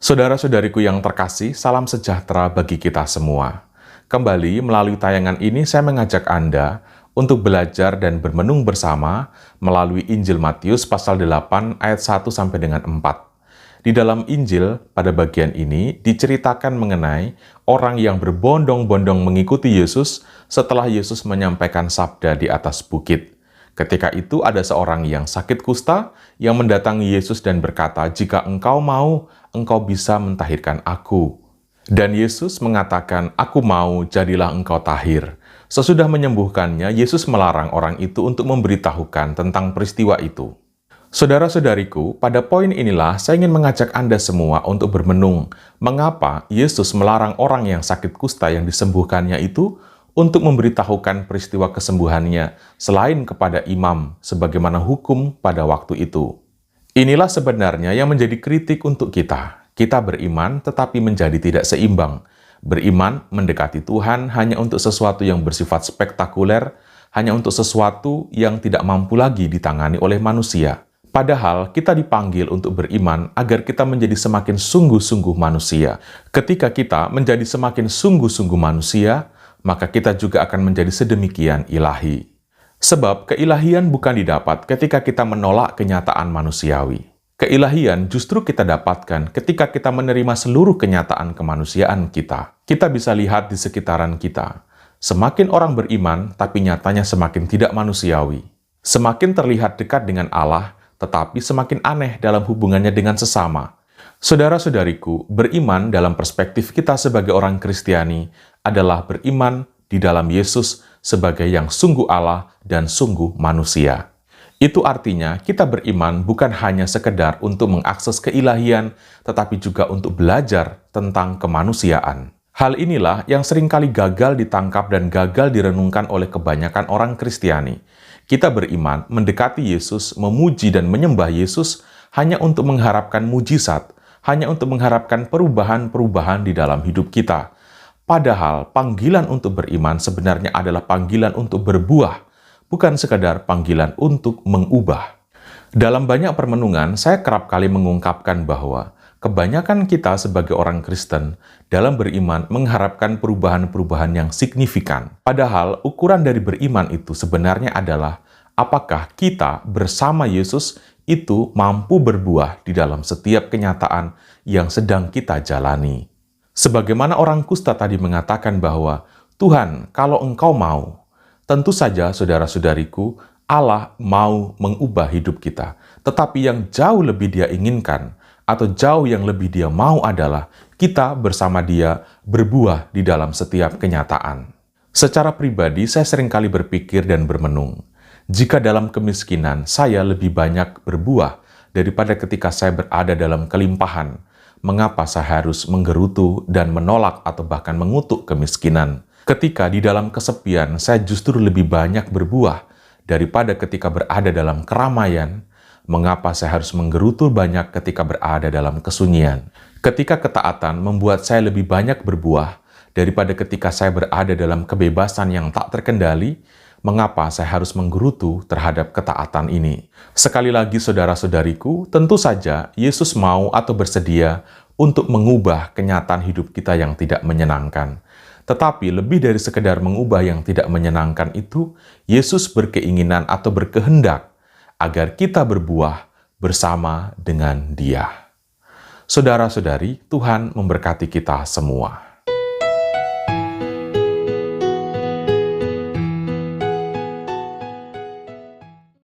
Saudara-saudariku yang terkasih, salam sejahtera bagi kita semua. Kembali melalui tayangan ini saya mengajak Anda untuk belajar dan bermenung bersama melalui Injil Matius pasal 8 ayat 1 sampai dengan 4. Di dalam Injil, pada bagian ini diceritakan mengenai orang yang berbondong-bondong mengikuti Yesus setelah Yesus menyampaikan sabda di atas bukit. Ketika itu ada seorang yang sakit kusta yang mendatangi Yesus dan berkata, "Jika engkau mau, engkau bisa mentahirkan aku." Dan Yesus mengatakan, "Aku mau, jadilah engkau tahir." Sesudah menyembuhkannya, Yesus melarang orang itu untuk memberitahukan tentang peristiwa itu. Saudara-saudariku, pada poin inilah saya ingin mengajak Anda semua untuk bermenung mengapa Yesus melarang orang yang sakit kusta yang disembuhkannya itu untuk memberitahukan peristiwa kesembuhannya selain kepada imam sebagaimana hukum pada waktu itu. Inilah sebenarnya yang menjadi kritik untuk kita. Kita beriman tetapi menjadi tidak seimbang. Beriman mendekati Tuhan hanya untuk sesuatu yang bersifat spektakuler, hanya untuk sesuatu yang tidak mampu lagi ditangani oleh manusia. Padahal kita dipanggil untuk beriman agar kita menjadi semakin sungguh-sungguh manusia. Ketika kita menjadi semakin sungguh-sungguh manusia, maka kita juga akan menjadi sedemikian ilahi. Sebab keilahian bukan didapat ketika kita menolak kenyataan manusiawi. Keilahian justru kita dapatkan ketika kita menerima seluruh kenyataan kemanusiaan kita. Kita bisa lihat di sekitaran kita. Semakin orang beriman, tapi nyatanya semakin tidak manusiawi. Semakin terlihat dekat dengan Allah, tetapi semakin aneh dalam hubungannya dengan sesama. Saudara-saudariku, beriman dalam perspektif kita sebagai orang Kristiani adalah beriman di dalam Yesus sebagai yang sungguh Allah dan sungguh manusia. Itu artinya kita beriman bukan hanya sekedar untuk mengakses keilahian, tetapi juga untuk belajar tentang kemanusiaan. Hal inilah yang seringkali gagal ditangkap dan gagal direnungkan oleh kebanyakan orang Kristiani. Kita beriman, mendekati Yesus, memuji dan menyembah Yesus hanya untuk mengharapkan mujizat, hanya untuk mengharapkan perubahan-perubahan di dalam hidup kita. Padahal panggilan untuk beriman sebenarnya adalah panggilan untuk berbuah, bukan sekadar panggilan untuk mengubah. Dalam banyak permenungan, saya kerap kali mengungkapkan bahwa kebanyakan kita sebagai orang Kristen dalam beriman mengharapkan perubahan-perubahan yang signifikan. Padahal ukuran dari beriman itu sebenarnya adalah apakah kita bersama Yesus itu mampu berbuah di dalam setiap kenyataan yang sedang kita jalani. Sebagaimana orang kusta tadi mengatakan bahwa, "Tuhan, kalau engkau mau," tentu saja saudara-saudariku, Allah mau mengubah hidup kita. Tetapi yang jauh lebih Dia inginkan, atau jauh yang lebih Dia mau adalah kita bersama Dia berbuah di dalam setiap kenyataan. Secara pribadi, saya seringkali berpikir dan bermenung, jika dalam kemiskinan saya lebih banyak berbuah daripada ketika saya berada dalam kelimpahan, mengapa saya harus menggerutu dan menolak atau bahkan mengutuk kemiskinan? Ketika di dalam kesepian, saya justru lebih banyak berbuah daripada ketika berada dalam keramaian, mengapa saya harus menggerutu banyak ketika berada dalam kesunyian? Ketika ketaatan membuat saya lebih banyak berbuah daripada ketika saya berada dalam kebebasan yang tak terkendali, mengapa saya harus menggerutu terhadap ketaatan ini? Sekali lagi saudara-saudariku, tentu saja Yesus mau atau bersedia untuk mengubah kenyataan hidup kita yang tidak menyenangkan. Tetapi lebih dari sekedar mengubah yang tidak menyenangkan itu, Yesus berkeinginan atau berkehendak agar kita berbuah bersama dengan Dia. Saudara-saudari, Tuhan memberkati kita semua.